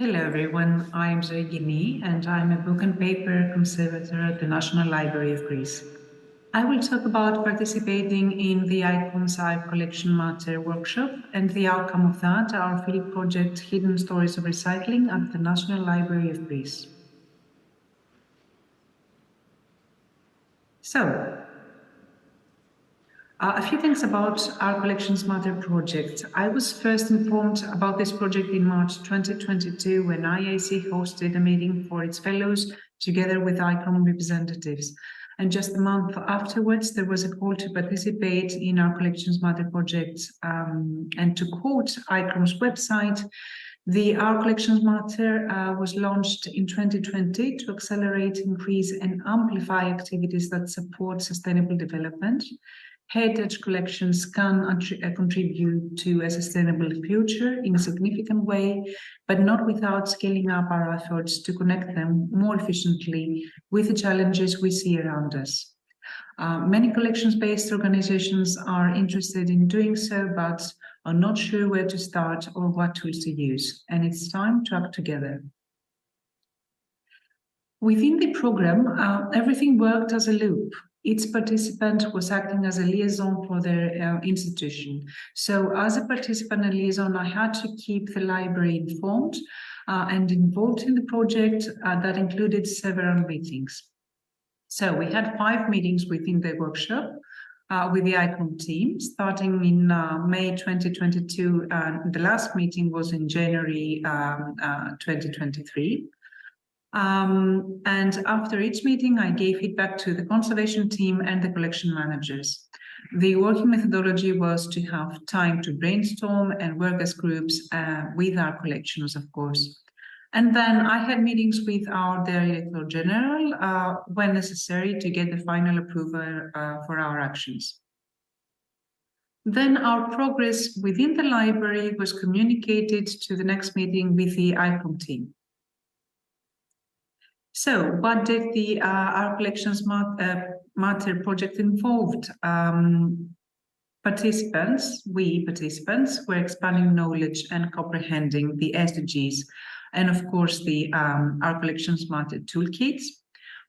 Hello everyone, I'm Gkinni and I'm a book and paper conservator at the National Library of Greece. I will talk about participating in the ICCROM's Archive Collection Matter workshop and the outcome of that, our field project Hidden Stories of Recycling at the National Library of Greece. So, a few things about our Collections Matter project. I was first informed about this project in March 2022 when IAC hosted a meeting for its fellows together with ICCROM representatives. And just a month afterwards, there was a call to participate in our Collections Matter project. And to quote ICCROM's website, Our Collections Matter was launched in 2020 to accelerate, increase, and amplify activities that support sustainable development. Heritage collections can contribute to a sustainable future in a significant way, but not without scaling up our efforts to connect them more efficiently with the challenges we see around us. Many collections-based organizations are interested in doing so, but are not sure where to start or what tools to use, and it's time to act together. Within the program, everything worked as a loop. Each participant was acting as a liaison for their institution. So as a participant and liaison, I had to keep the library informed and involved in the project that included several meetings. So we had 5 meetings within the workshop with the ICCROM team, starting in May 2022. The last meeting was in January 2023. And after each meeting, I gave feedback to the conservation team and the collection managers. The working methodology was to have time to brainstorm and work as groups with our collections, of course. And then I had meetings with our Director General when necessary to get the final approval for our actions. Then our progress within the library was communicated to the next meeting with the ICCROM team. So what did the our Collections Matter project involved? We participants were expanding knowledge and comprehending the SDGs, and of course the our Collections Matter toolkits.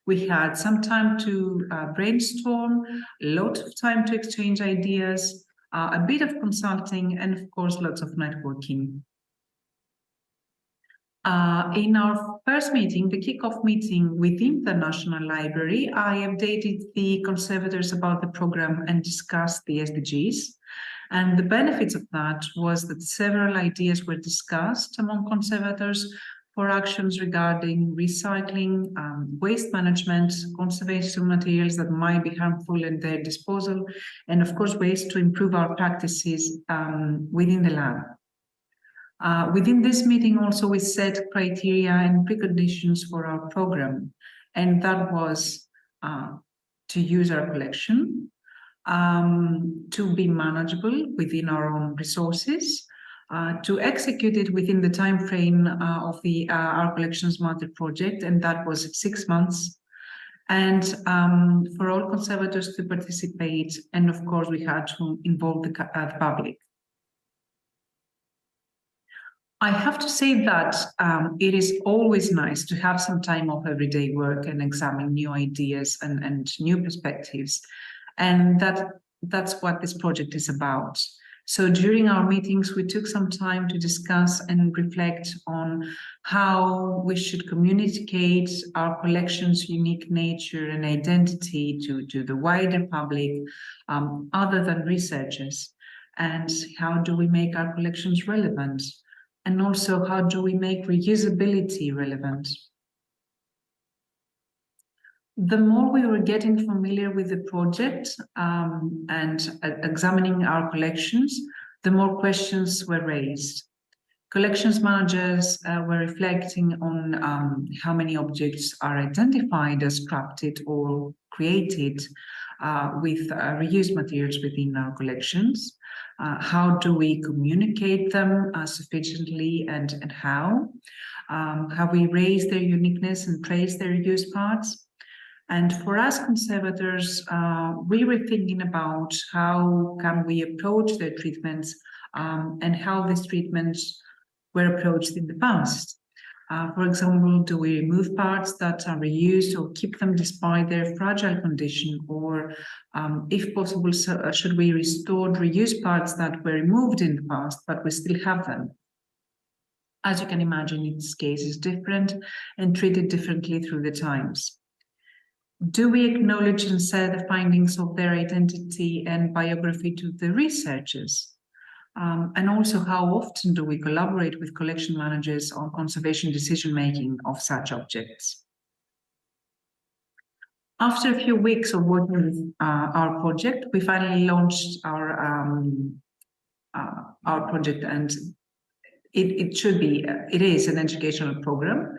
We had some time to brainstorm, a lot of time to exchange ideas, a bit of consulting, and of course lots of networking. In our first meeting, the kickoff meeting within the National Library, I updated the conservators about the program and discussed the SDGs. And the benefits of that was that several ideas were discussed among conservators for actions regarding recycling, waste management, conservation of materials that might be harmful in their disposal, and of course ways to improve our practices within the lab. Within this meeting also we set criteria and preconditions for our program, and that was to use our collection, to be manageable within our own resources, to execute it within the time frame of the Our Collections Matter project, and that was 6 months, and for all conservators to participate, and of course we had to involve the public. I have to say that it is always nice to have some time off everyday work and examine new ideas and new perspectives. And that's what this project is about. So during our meetings, we took some time to discuss and reflect on how we should communicate our collection's unique nature and identity to the wider public, other than researchers. And how do we make our collections relevant? And also, how do we make reusability relevant? The more we were getting familiar with the project and examining our collections, the more questions were raised. Collections managers were reflecting on how many objects are identified as crafted or created with reused materials within our collections. How do we communicate them sufficiently and how? How we raise their uniqueness and praise their used parts? And for us conservators, we were thinking about how can we approach their treatments and how these treatments were approached in the past. For example, do we remove parts that are reused or keep them despite their fragile condition? Or if possible, should we restore reused parts that were removed in the past, but we still have them? As you can imagine, each case is different and treated differently through the times. Do we acknowledge and share the findings of their identity and biography to the researchers? And also, how often do we collaborate with collection managers on conservation decision-making of such objects? After a few weeks of working with our project, we finally launched our project, and it is an educational program.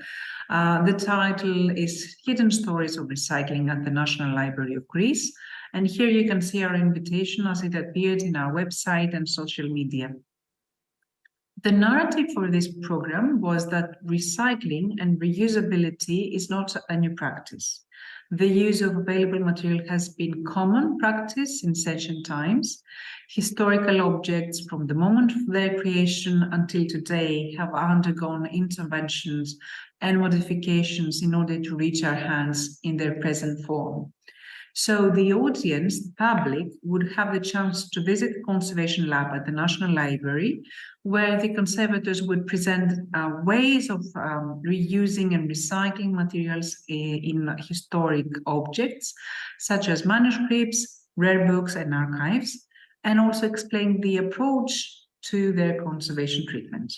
The title is Hidden Stories of Recycling at the National Library of Greece. And here you can see our invitation as it appeared in our website and social media. The narrative for this program was that recycling and reusability is not a new practice. The use of available material has been common practice in ancient times. Historical objects from the moment of their creation until today have undergone interventions and modifications in order to reach our hands in their present form. So the audience, the public, would have the chance to visit the Conservation Lab at the National Library, where the conservators would present ways of reusing and recycling materials in historic objects, such as manuscripts, rare books, and archives, and also explain the approach to their conservation treatment.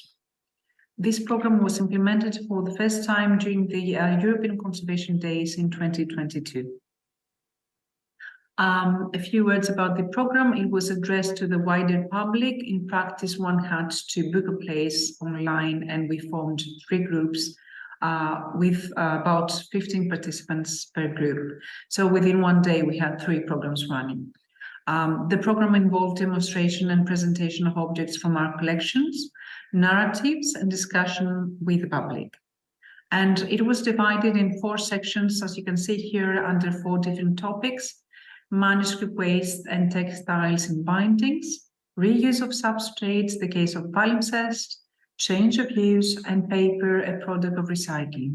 This program was implemented for the first time during the European Conservation Days in 2022. A few words about the program. It was addressed to the wider public. In practice, one had to book a place online, and we formed 3 groups with about 15 participants per group. So within one day, we had 3 programs running. The program involved demonstration and presentation of objects from our collections, narratives, and discussion with the public. And it was divided in 4 sections, as you can see here, under 4 different topics: manuscript waste and textiles in bindings, reuse of substrates, the case of palimpsest, change of use, and paper, a product of recycling.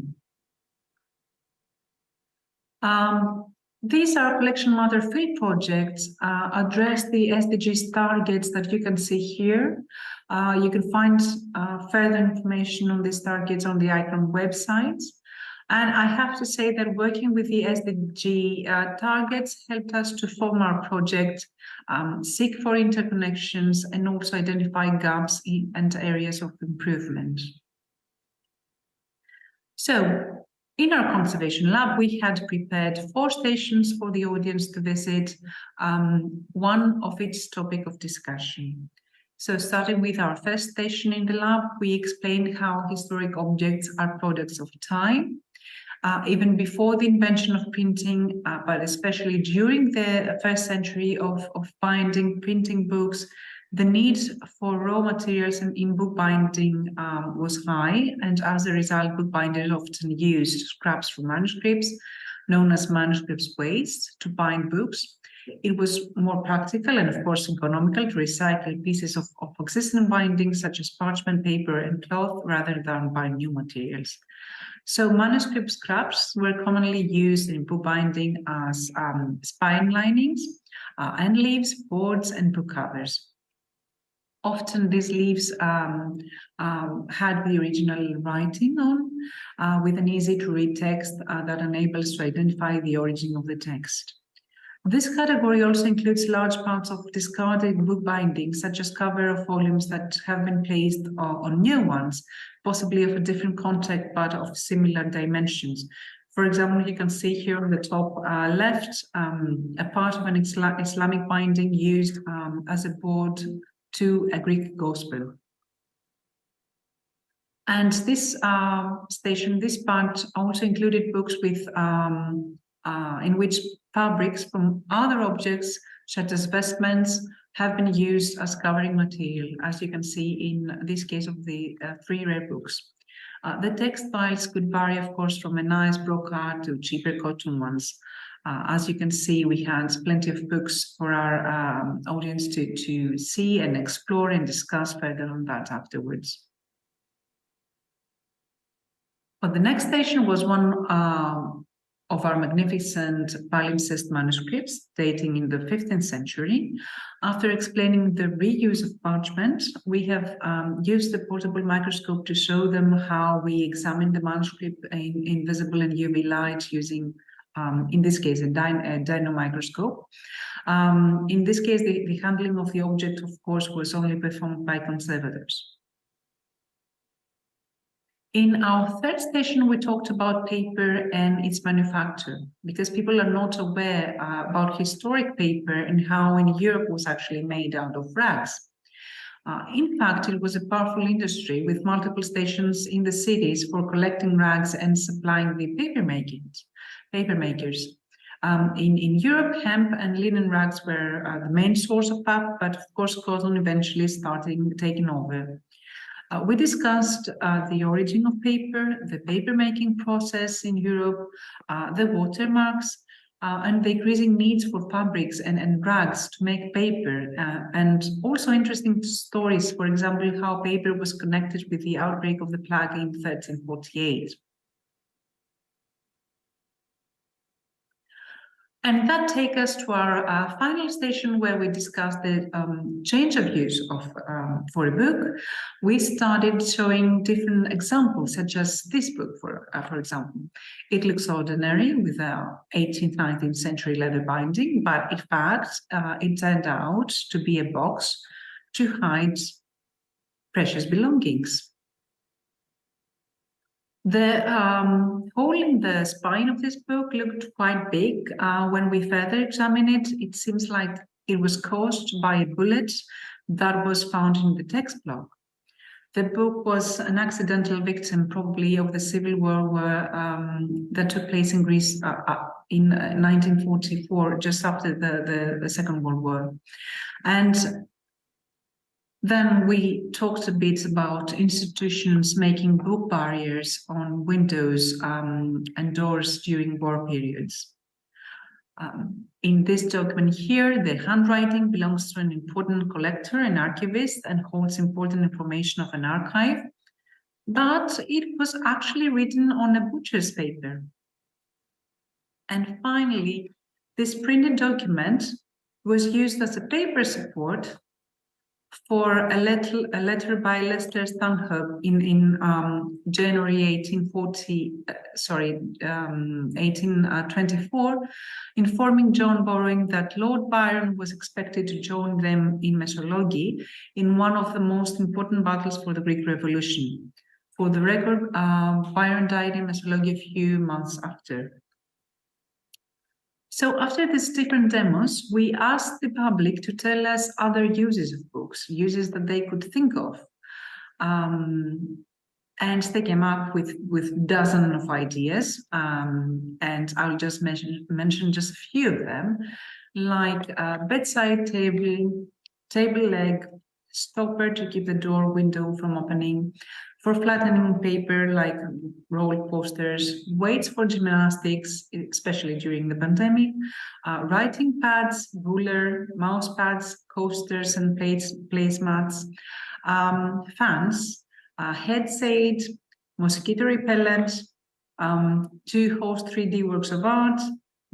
These are collection matter field projects address the SDGs targets that you can see here. You can find further information on these targets on the ICCROM website. And I have to say that working with the SDG targets helped us to form our project, seek for interconnections, and also identify gaps and areas of improvement. So, in our conservation lab, we had prepared 4 stations for the audience to visit, one of each topic of discussion. So starting with our first station in the lab, we explained how historic objects are products of time. Even before the invention of printing, but especially during the first century of binding, printing books, the need for raw materials in book binding was high, and as a result, bookbinders often used scraps from manuscripts, known as manuscripts waste, to bind books. It was more practical and, of course, economical to recycle pieces of existing bindings, such as parchment, paper, and cloth, rather than buy new materials. So manuscript scraps were commonly used in book binding as spine linings, end leaves, boards, and book covers. Often these leaves had the original writing on, with an easy-to-read text that enables to identify the origin of the text. This category also includes large parts of discarded book bindings, such as cover of volumes that have been placed on new ones, possibly of a different content but of similar dimensions. For example, you can see here on the top left a part of an Islamic binding used as a board to a Greek gospel. And this station, this part also included books with in which fabrics from other objects, such as vestments, have been used as covering material, as you can see in this case of the 3 rare books. The textiles could vary, of course, from a nice brocade to cheaper cotton ones. As you can see, we had plenty of books for our audience to see and explore and discuss further on that afterwards. But the next station was one of our magnificent palimpsest manuscripts dating in the 15th century. After explaining the reuse of parchment, we have used the portable microscope to show them how we examine the manuscript in visible and UV light using, in this case, a dyno microscope. In this case, the handling of the object, of course, was only performed by conservators. In our third station, we talked about paper and its manufacture, because people are not aware about historic paper and how in Europe was actually made out of rags. In fact, it was a powerful industry with multiple stations in the cities for collecting rags and supplying the paper makers. In Europe, hemp and linen rags were the main source of pulp, but of course, cotton eventually taking over. We discussed the origin of paper, the paper-making process in Europe, the watermarks, and the increasing needs for fabrics and rags to make paper, and also interesting stories, for example, how paper was connected with the outbreak of the plague in 1348. And that takes us to our final station, where we discussed the change of use for a book. We started showing different examples, such as this book, for example. It looks ordinary with a 18th, 19th century leather binding, but in fact, it turned out to be a box to hide precious belongings. The hole in the spine of this book looked quite big. When we further examine it, it seems like it was caused by a bullet that was found in the text block. The book was an accidental victim, probably, of the civil war that took place in Greece in 1944, just after the Second World War. And then we talked a bit about institutions making book barriers on windows and doors during war periods. In this document here, the handwriting belongs to an important collector, an archivist, and holds important information of an archive, but it was actually written on a butcher's paper. And finally, this printed document was used as a paper support for a letter by Lester Stanhope in January 1824, informing John Borrowing that Lord Byron was expected to join them in Mesologi in one of the most important battles for the Greek Revolution. For the record, Byron died in Mesologi a few months after. So after these different demos, we asked the public to tell us other uses of books, uses that they could think of. And they came up with dozens of ideas. And I'll just mention just a few of them, like bedside table, table leg, stopper to keep the door window from opening, for flattening paper like roll posters, weights for gymnastics, especially during the pandemic, writing pads, ruler, mouse pads, coasters and placemats, fans, head shade, mosquito repellent, to host 3D works of art,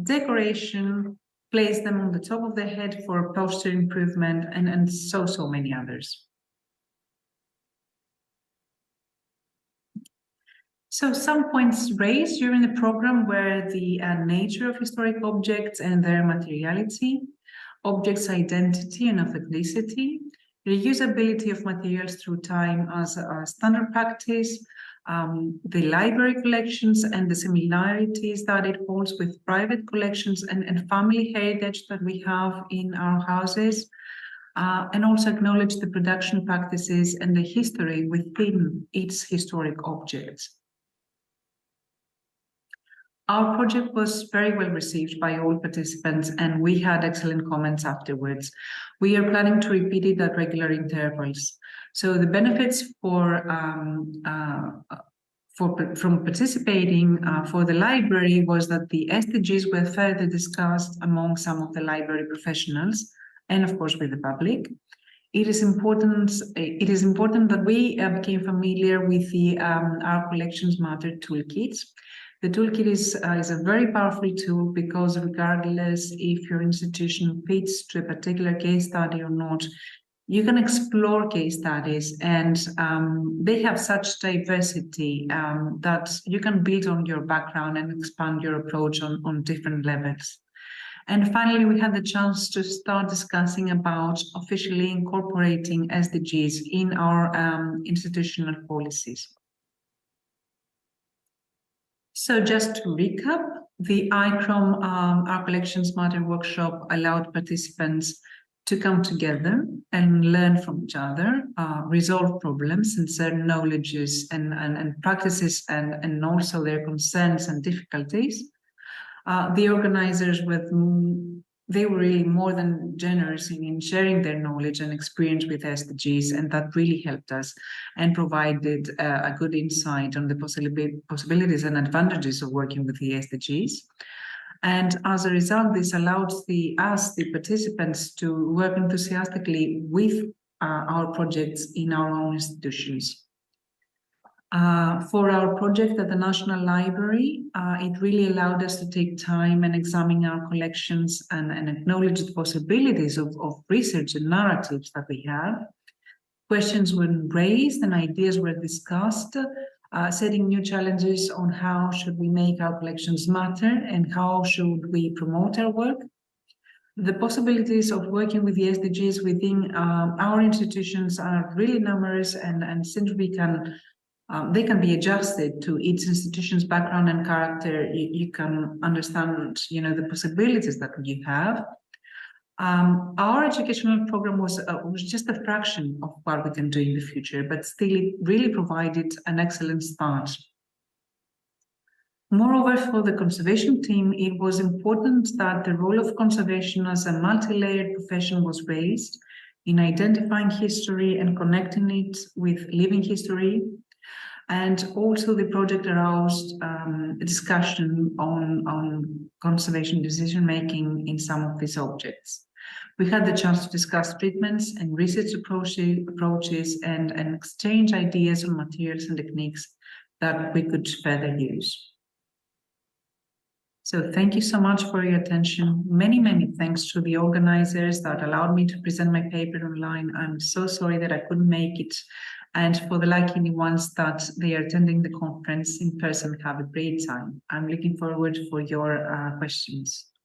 decoration, place them on the top of the head for posture improvement, and so many others. So some points raised during the program were the nature of historic objects and their materiality, objects' identity and authenticity, reusability of materials through time as a standard practice, the library collections and the similarities that it holds with private collections and family heritage that we have in our houses, and also acknowledge the production practices and the history within its historic objects. Our project was very well received by all participants, and we had excellent comments afterwards. We are planning to repeat it at regular intervals. So the benefits from participating for the library was that the SDGs were further discussed among some of the library professionals and, of course, with the public. it is important that we became familiar with the Our Collections Matter Toolkit. The toolkit is a very powerful tool because regardless if your institution fits to a particular case study or not, you can explore case studies, and they have such diversity that you can build on your background and expand your approach on different levels. And finally, we had the chance to start discussing about officially incorporating SDGs in our institutional policies. So just to recap, the ICCROM Our Collections Matter workshop allowed participants to come together and learn from each other, resolve problems and share knowledges and practices and also their concerns and difficulties. The organizers they were really more than generous in sharing their knowledge and experience with SDGs, and that really helped us and provided a good insight on the possibilities and advantages of working with the SDGs. And as a result, this allowed the participants, to work enthusiastically with our projects in our own institutions. For our project at the National Library, it really allowed us to take time and examine our collections and acknowledge the possibilities of research and narratives that we have. Questions were raised and ideas were discussed, setting new challenges on how should we make our collections matter and how should we promote our work. The possibilities of working with the SDGs within our institutions are really numerous, and since they can be adjusted to each institution's background and character, you can understand, the possibilities that you have. Our educational program was just a fraction of what we can do in the future, but still it really provided an excellent start. Moreover, for the conservation team, it was important that the role of conservation as a multi-layered profession was raised in identifying history and connecting it with living history. And also the project aroused a discussion on conservation decision-making in some of these objects. We had the chance to discuss treatments and research approaches and exchange ideas on materials and techniques that we could further use. So thank you so much for your attention. Many, many thanks to the organizers that allowed me to present my paper online. I'm so sorry that I couldn't make it. And for the Gkinni ones that they are attending the conference in person, have a great time. I'm looking forward for your questions.